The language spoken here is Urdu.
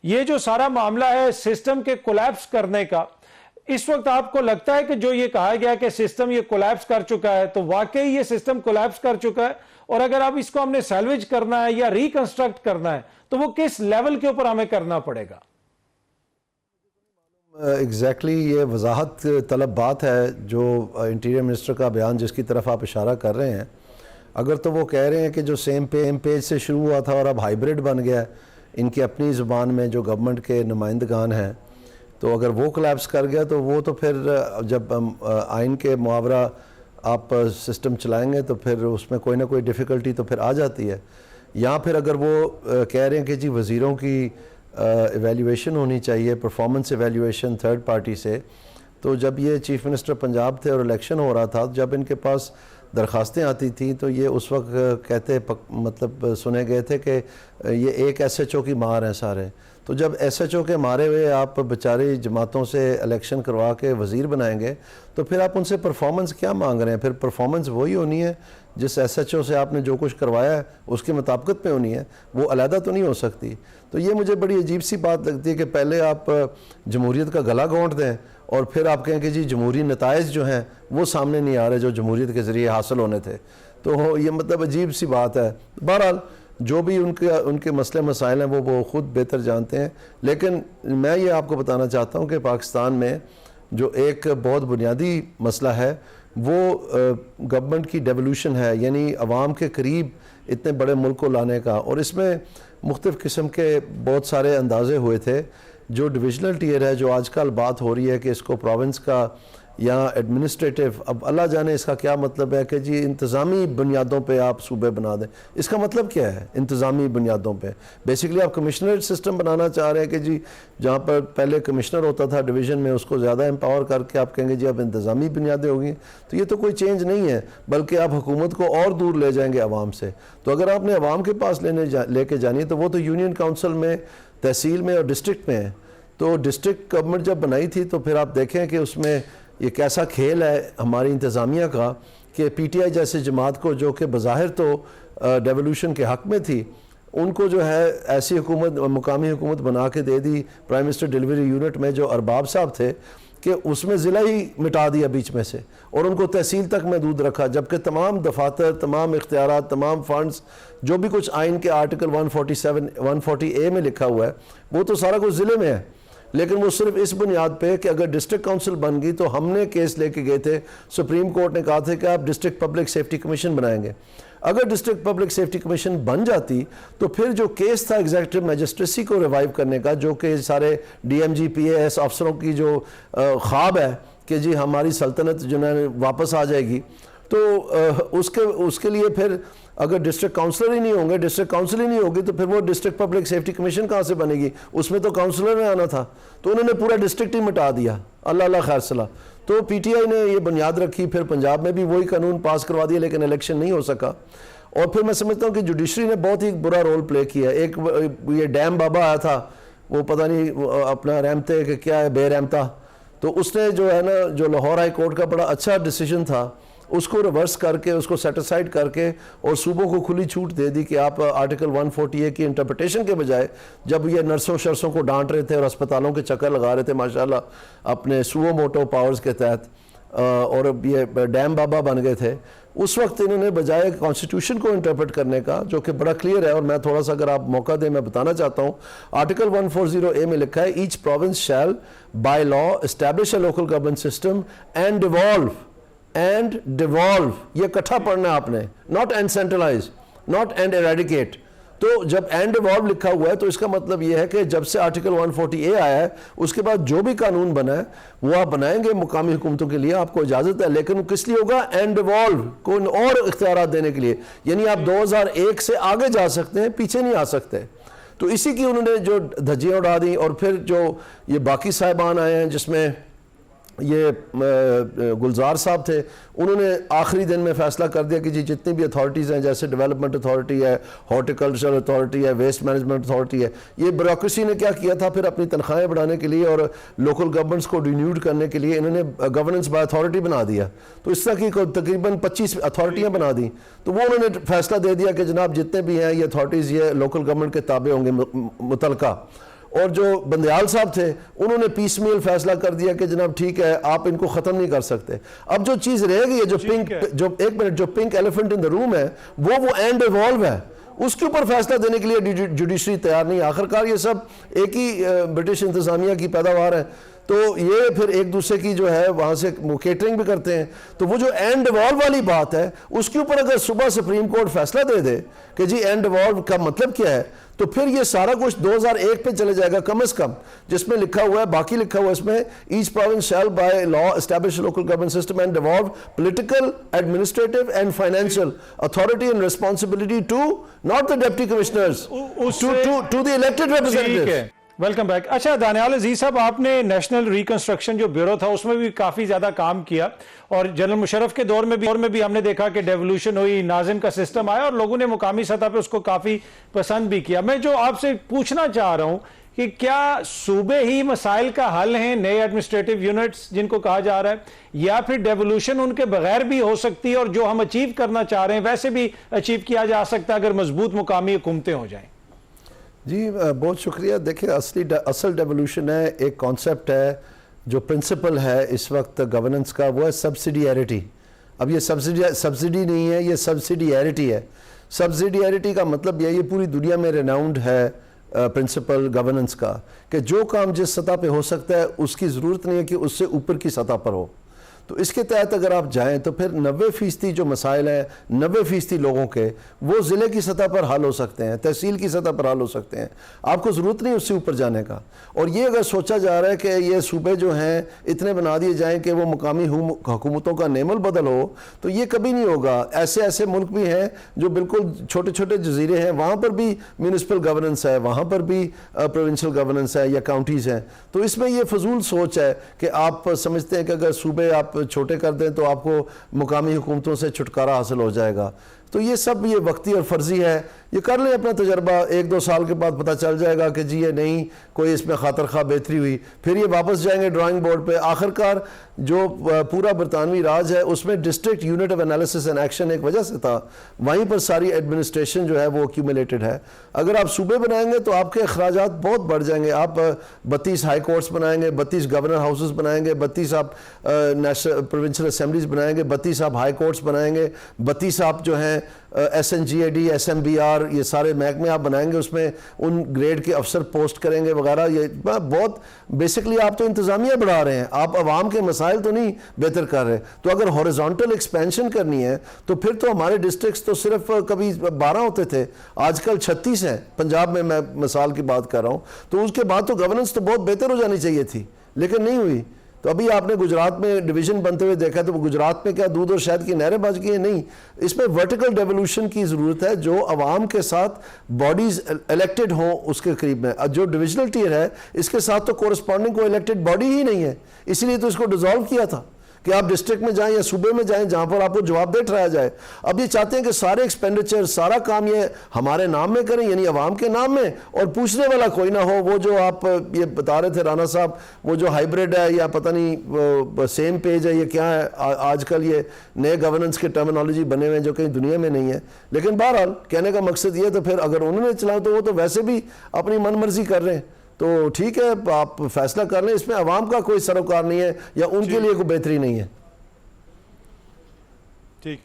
یہ جو سارا معاملہ ہے سسٹم کے کولیپس کرنے کا، اس وقت آپ کو لگتا ہے کہ جو یہ کہا گیا کہ سسٹم یہ کولیپس کر چکا ہے، تو واقعی یہ سسٹم کولیپس کر چکا ہے؟ اور اگر اب اس کو ہم نے سیلویج کرنا ہے یا ریکنسٹرکٹ کرنا ہے تو وہ کس لیول کے اوپر ہمیں کرنا پڑے گا؟ ایگزیکٹلی یہ وضاحت طلب بات ہے جو انٹیریئر منسٹر کا بیان جس کی طرف آپ اشارہ کر رہے ہیں. اگر تو وہ کہہ رہے ہیں کہ جو سیم پیج سے شروع ہوا تھا اور اب ہائیبرڈ بن گیا ہے ان کی اپنی زبان میں جو گورنمنٹ کے نمائندگان ہیں، تو اگر وہ کولیپس کر گیا تو وہ تو پھر جب آئین کے محاورہ آپ سسٹم چلائیں گے تو پھر اس میں کوئی نہ کوئی ڈیفیکلٹی تو پھر آ جاتی ہے. یا پھر اگر وہ کہہ رہے ہیں کہ جی وزیروں کی ایویلیویشن ہونی چاہیے، پرفارمنس ایویلیویشن تھرڈ پارٹی سے، تو جب یہ چیف منسٹر پنجاب تھے اور الیکشن ہو رہا تھا، جب ان کے پاس درخواستیں آتی تھیں تو یہ اس وقت کہتے مطلب سنے گئے تھے کہ یہ ایک ایس ایچ او کی مار ہیں سارے. تو جب ایس ایچ او کے مارے ہوئے آپ بیچاری جماعتوں سے الیکشن کروا کے وزیر بنائیں گے تو پھر آپ ان سے پرفارمنس کیا مانگ رہے ہیں؟ پھر پرفارمنس وہی ہونی ہے جس ایس ایچ او سے آپ نے جو کچھ کروایا ہے اس کی مطابقت پہ ہونی ہے، وہ علیحدہ تو نہیں ہو سکتی. تو یہ مجھے بڑی عجیب سی بات لگتی ہے کہ پہلے آپ جمہوریت کا گلا گھونٹ دیں اور پھر آپ کہیں کہ جی جمہوری نتائج جو ہیں وہ سامنے نہیں آ رہے جو جمہوریت کے ذریعے حاصل ہونے تھے. تو یہ مطلب عجیب سی بات ہے. بہرحال جو بھی ان کے مسئلے مسائل ہیں وہ خود بہتر جانتے ہیں. لیکن میں یہ آپ کو بتانا چاہتا ہوں کہ پاکستان میں جو ایک بہت بنیادی مسئلہ ہے وہ گورنمنٹ کی ڈیولوشن ہے، یعنی عوام کے قریب اتنے بڑے ملک کو لانے کا. اور اس میں مختلف قسم کے بہت سارے اندازے ہوئے تھے. جو ڈویژنل ٹیئر ہے، جو آج کل بات ہو رہی ہے کہ اس کو پروونس کا یا ایڈمنسٹریٹو، اب اللہ جانے اس کا کیا مطلب ہے کہ جی انتظامی بنیادوں پہ آپ صوبے بنا دیں. اس کا مطلب کیا ہے انتظامی بنیادوں پہ؟ بیسیکلی آپ کمشنریٹ سسٹم بنانا چاہ رہے ہیں کہ جی جہاں پر پہلے کمشنر ہوتا تھا ڈویژن میں اس کو زیادہ امپاور کر کے آپ کہیں گے جی اب انتظامی بنیادیں ہوگی. تو یہ تو کوئی چینج نہیں ہے، بلکہ آپ حکومت کو اور دور لے جائیں گے عوام سے. تو اگر آپ نے عوام کے پاس لے کے جانی ہے تو وہ تو یونین کاؤنسل میں، تحصیل میں اور ڈسٹرکٹ میں ہے. تو ڈسٹرکٹ گورنمنٹ جب بنائی تھی تو پھر آپ دیکھیں کہ اس میں یہ کیسا کھیل ہے ہماری انتظامیہ کا کہ پی ٹی آئی جیسے جماعت کو جو کہ بظاہر تو ڈیولوشن کے حق میں تھی، ان کو جو ہے ایسی حکومت، مقامی حکومت بنا کے دے دی پرائم منسٹر ڈیلیوری یونٹ میں جو ارباب صاحب تھے، کہ اس میں ضلع ہی مٹا دیا بیچ میں سے اور ان کو تحصیل تک محدود رکھا. جبکہ تمام دفاتر، تمام اختیارات، تمام فنڈز، جو بھی کچھ آئین کے آرٹیکل 140A میں لکھا ہوا ہے وہ تو سارا کچھ ضلع میں ہے. لیکن وہ صرف اس بنیاد پہ کہ اگر ڈسٹرکٹ کاؤنسل بن گئی تو ہم نے کیس لے کے گئے تھے، سپریم کورٹ نے کہا تھا کہ آپ ڈسٹرکٹ پبلک سیفٹی کمیشن بنائیں گے. اگر ڈسٹرکٹ پبلک سیفٹی کمیشن بن جاتی تو پھر جو کیس تھا ایگزیکٹو میجسٹریسی کو ریوائیو کرنے کا، جو کہ سارے D M G P A S افسروں کی جو خواب ہے کہ جی ہماری سلطنت جو ہے واپس آ جائے گی، تو اس کے لیے پھر اگر ڈسٹرکٹ کاؤنسلر ہی نہیں ہوں گے، ڈسٹرکٹ کاؤنسل ہی نہیں ہوگی تو پھر وہ ڈسٹرکٹ پبلک سیفٹی کمیشن کہاں سے بنے گی؟ اس میں تو کاؤنسلر نے آنا تھا. تو انہوں نے پورا ڈسٹرکٹ ہی مٹا دیا. اللہ خیر صلاح. تو پی ٹی آئی نے یہ بنیاد رکھی، پھر پنجاب میں بھی وہی قانون پاس کروا دیا لیکن الیکشن نہیں ہو سکا. اور پھر میں سمجھتا ہوں کہ جوڈیشری نے بہت ہی برا رول پلے کیا. ایک یہ ڈیم بابا آیا تھا، وہ پتہ نہیں اپنا رحمتے کہ کیا ہے، بے رحمتا، تو اس نے جو ہے نا جو لاہور ہائی کورٹ کا بڑا اچھا ڈیسیجن تھا اس کو ریورس کر کے، اس کو سیٹ اسائڈ کر کے اور صوبوں کو کھلی چھوٹ دے دی کہ آپ آرٹیکل 140A کی انٹرپریٹیشن کے بجائے، جب یہ نرسوں شرسوں کو ڈانٹ رہے تھے اور اسپتالوں کے چکر لگا رہے تھے ماشاءاللہ اپنے سوو موٹو پاورز کے تحت، اور یہ ڈیم بابا بن گئے تھے، اس وقت انہوں نے بجائے کانسٹیٹیوشن کو انٹرپریٹ کرنے کا جو کہ بڑا کلیئر ہے، اور میں تھوڑا سا اگر آپ موقع دیں میں بتانا چاہتا ہوں، آرٹیکل 140A میں لکھا ہے each province shall by law establish a local government system and devolve, یہ کٹھا پڑھنا ہے آپ نے، not and centralise, not and eradicate. تو جب اینڈ ایوالو لکھا ہوا ہے تو اس کا مطلب یہ ہے کہ جب سے آرٹیکل 140A آیا ہے اس کے بعد جو بھی قانون بنا ہے وہ آپ بنائیں گے مقامی حکومتوں کے لیے، آپ کو اجازت ہے، لیکن وہ کس لیے ہوگا؟ اینڈ ایوالو کو اور اختیارات دینے کے لیے. یعنی آپ 2001 سے آگے جا سکتے ہیں، پیچھے نہیں آ سکتے. تو اسی کی انہوں نے جو دھجیاں اڑا دیں. اور پھر جو یہ باقی صاحبان آئے ہیں جس میں یہ گلزار صاحب تھے، انہوں نے آخری دن میں فیصلہ کر دیا کہ جی جتنی بھی اتھارٹیز ہیں جیسے ڈیولپمنٹ اتھارٹی ہے، ہارٹیکلچر اتھارٹی ہے، ویسٹ مینجمنٹ اتھارٹی ہے، یہ بیوروکریسی نے کیا کیا تھا پھر اپنی تنخواہیں بڑھانے کے لیے اور لوکل گورنمنٹس کو رینیوڈ کرنے کے لیے انہوں نے گورننس بائی اتھارٹی بنا دیا. تو اس طرح کی تقریباً 25 اتھارٹیاں بنا دیں. تو وہ انہوں نے فیصلہ دے دیا کہ جناب جتنے بھی ہیں یہ اتھارٹیز یہ لوکل گورنمنٹ کے تابع ہوں گے متعلقہ. اور جو بندیال صاحب تھے انہوں نے پیس میل فیصلہ کر دیا کہ جناب ٹھیک ہے آپ ان کو ختم نہیں کر سکتے. اب جو چیز رہ گئی ہے جو پنک ایلیفنٹ ان دا روم ہے وہ اینڈ ایوالو ہے, اس کے اوپر فیصلہ دینے کے لیے جوڈیشری تیار نہیں. آخرکار یہ سب ایک ہی برٹش انتظامیہ کی پیداوار ہے, تو یہ پھر ایک دوسرے کی جو ہے وہاں سے کیٹرنگ بھی کرتے ہیں. تو وہ جو اینڈ ایوالو والی بات ہے اس کے اوپر اگر صبح سپریم کورٹ فیصلہ دے دے کہ جی اینڈ ایوالو کا مطلب کیا ہے, تو پھر یہ سارا کچھ 2001 پہ چلے جائے گا کم از کم, جس میں لکھا ہوا ہے, باقی لکھا ہوا ہے اس میں, each province shall by law establish local government system and devolve political administrative and financial authority and responsibility to not the deputy commissioners to the elected representatives. Welcome back. اچھا دانیال عزیز صاحب, آپ نے نیشنل ریکنسٹرکشن جو بیورو تھا اس میں بھی کافی زیادہ کام کیا, اور جنرل مشرف کے دور میں بھی ہم نے دیکھا کہ ڈیولوشن ہوئی, ناظم کا سسٹم آیا اور لوگوں نے مقامی سطح پہ اس کو کافی پسند بھی کیا. میں جو آپ سے پوچھنا چاہ رہا ہوں کہ کیا صوبے ہی مسائل کا حل ہیں, نئے ایڈمنسٹریٹو یونٹس جن کو کہا جا رہا ہے, یا پھر ڈیولوشن ان کے بغیر بھی ہو سکتی ہے اور جو ہم اچیو کرنا چاہ رہے ہیں ویسے بھی اچیو کیا جا سکتا ہے اگر مضبوط مقامی حکومتیں ہو جائیں؟ جی بہت شکریہ. دیکھیں اصل ڈیولوشن ہے, ایک کانسیپٹ ہے جو پرنسپل ہے اس وقت گورننس کا, وہ ہے سبسیڈیریٹی. اب یہ سبسیڈی نہیں ہے, یہ سبسیڈیریٹی ہے. سبسیڈیریٹی کا مطلب یہ پوری دنیا میں ریناؤنڈ ہے پرنسپل گورننس کا, کہ جو کام جس سطح پہ ہو سکتا ہے اس کی ضرورت نہیں ہے کہ اس سے اوپر کی سطح پر ہو. تو اس کے تحت اگر آپ جائیں تو پھر 90% جو مسائل ہیں 90% لوگوں کے وہ ضلع کی سطح پر حل ہو سکتے ہیں, تحصیل کی سطح پر حل ہو سکتے ہیں. آپ کو ضرورت نہیں اس سے اوپر جانے کا. اور یہ اگر سوچا جا رہا ہے کہ یہ صوبے جو ہیں اتنے بنا دیے جائیں کہ وہ مقامی حکومتوں کا نعم البدل ہو, تو یہ کبھی نہیں ہوگا. ایسے ملک بھی ہیں جو بالکل چھوٹے چھوٹے جزیرے ہیں, وہاں پر بھی میونسپل گورننس ہے, وہاں پر بھی پروونشل گورننس ہے یا کاؤنٹیز ہیں. تو اس میں یہ فضول سوچ ہے کہ آپ سمجھتے ہیں کہ اگر صوبے آپ چھوٹے کر دیں تو آپ کو مقامی حکومتوں سے چھٹکارا حاصل ہو جائے گا. تو یہ سب یہ وقتی اور فرضی ہے. یہ کر لیں اپنا تجربہ, 1-2 سال کے بعد پتہ چل جائے گا کہ جی یہ نہیں کوئی اس میں خاطر خواہ بہتری ہوئی, پھر یہ واپس جائیں گے ڈرائنگ بورڈ پہ. آخرکار جو پورا برطانوی راج ہے اس میں district unit of analysis and action ایک وجہ سے تھا, وہیں پر ساری ایڈمنسٹریشن جو ہے وہ ایکیومولیٹڈ ہے. اگر آپ صوبے بنائیں گے تو آپ کے اخراجات بہت بڑھ جائیں گے. آپ 32 ہائی کورٹس بنائیں گے, 32 گورنر ہاؤسز بنائیں گے, 32 آپ نیشنل پروونشل اسمبلیز بنائیں گے, 32 آپ ہائی کورٹس بنائیں گے, 32 آپ جو ہیں SNGAD SMBR یہ سارے محکمے آپ بنائیں گے, اس میں ان گریڈ کے افسر پوسٹ کریں گے وغیرہ. یہ بہت بیسکلی آپ تو انتظامیہ بڑھا رہے ہیں, آپ عوام کے مسائل تو نہیں بہتر کر رہے. تو اگر ہورزونٹل ایکسپینشن کرنی ہے تو پھر تو ہمارے ڈسٹرکٹس تو صرف کبھی 12 ہوتے تھے, آج کل 36 ہیں. پنجاب میں مثال کی بات کر رہا ہوں. تو اس کے بعد تو گورننس تو بہت بہتر ہو جانی چاہیے تھی, لیکن نہیں ہوئی. تو ابھی آپ نے گجرات میں ڈویژن بنتے ہوئے دیکھا, تو گجرات میں کیا دودھ اور شہد کی نہریں بچ گئی ہیں؟ نہیں. اس میں ورٹیکل ڈیولوشن کی ضرورت ہے, جو عوام کے ساتھ باڈیز الیکٹڈ ہوں اس کے قریب میں. جو ڈویژنل ٹیئر ہے اس کے ساتھ تو کورسپونڈنگ کوئی الیکٹڈ باڈی ہی نہیں ہے, اسی لیے تو اس کو ڈیزالو کیا تھا کہ آپ ڈسٹرکٹ میں جائیں یا صوبے میں جائیں جہاں پر آپ کو جواب دہ ٹھہرایا جائے. اب یہ چاہتے ہیں کہ سارے ایکسپینڈیچر سارا کام یہ ہمارے نام میں کریں, یعنی عوام کے نام میں, اور پوچھنے والا کوئی نہ ہو. وہ جو آپ یہ بتا رہے تھے رانا صاحب, وہ جو ہائیبریڈ ہے یا پتہ نہیں سیم پیج ہے, یہ کیا ہے آج کل یہ نئے گورننس کے ٹرمینالوجی بنے ہوئے ہیں جو کہیں دنیا میں نہیں ہے. لیکن بہرحال کہنے کا مقصد یہ, تو پھر اگر انہوں نے چلاؤ تو وہ تو ویسے بھی اپنی من مرضی کر رہے ہیں. تو ٹھیک ہے, آپ فیصلہ کر لیں, اس میں عوام کا کوئی سروکار نہیں ہے یا ان کے لیے کوئی بہتری نہیں ہے. ٹھیک.